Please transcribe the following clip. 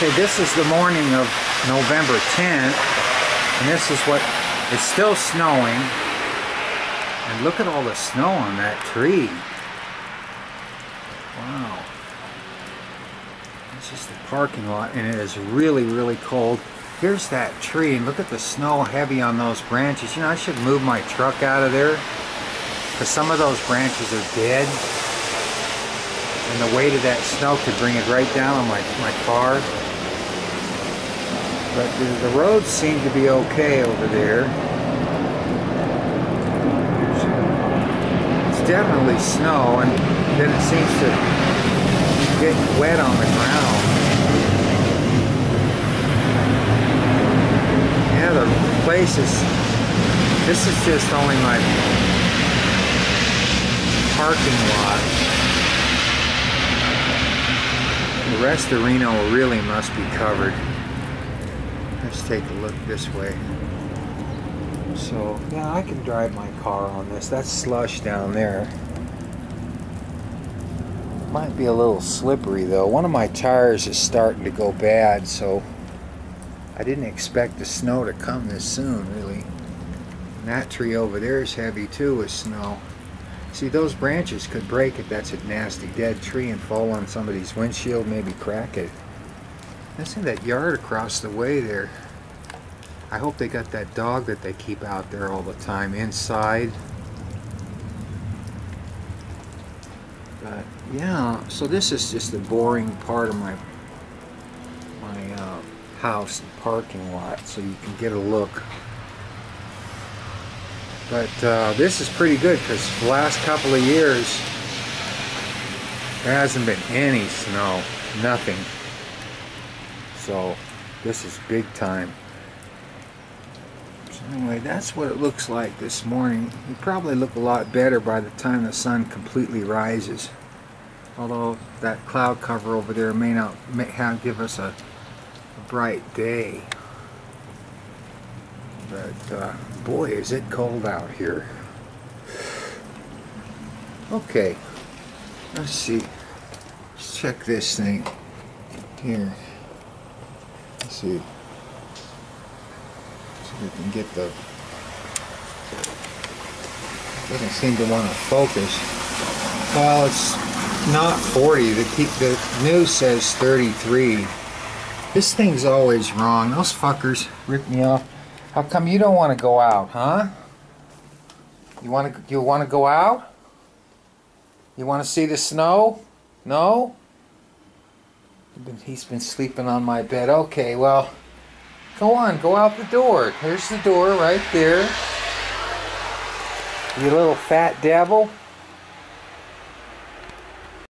Okay, this is the morning of November 10th, and this is what, it's still snowing, and look at all the snow on that tree. Wow. This is the parking lot, and it is really, really cold. Here's that tree, and look at the snow heavy on those branches. You know, I should move my truck out of there, because some of those branches are dead, and the weight of that snow could bring it right down on my car. But the roads seem to be okay over there. It's definitely snow, and then it seems to get wet on the ground. Yeah, the place is, this is just only my parking lot. The rest of Reno really must be covered. Let's take a look this way. So, yeah, I can drive my car on this. That's slush down there. Might be a little slippery though. One of my tires is starting to go bad, so I didn't expect the snow to come this soon, really. And that tree over there is heavy too with snow. See, those branches could break if that's a nasty dead tree and fall on somebody's windshield, maybe crack it. That's in that yard across the way there. I hope they got that dog that they keep out there all the time inside. But yeah, so this is just the boring part of my house parking lot, so you can get a look. But this is pretty good because the last couple of years there hasn't been any snow, nothing. So this is big time. So anyway, that's what it looks like this morning. It'll probably look a lot better by the time the sun completely rises. Although that cloud cover over there may not give us a bright day. But boy, is it cold out here. Okay, let's see. Let's check this thing here. Let's see. So we can get the. Doesn't seem to want to focus. Well, it's not 40. The news says 33. This thing's always wrong. Those fuckers rip me off. How come you don't want to go out, huh? You want to go out? You want to see the snow? No? He's been sleeping on my bed. Okay, well, go on, go out the door. Here's the door right there. You little fat devil.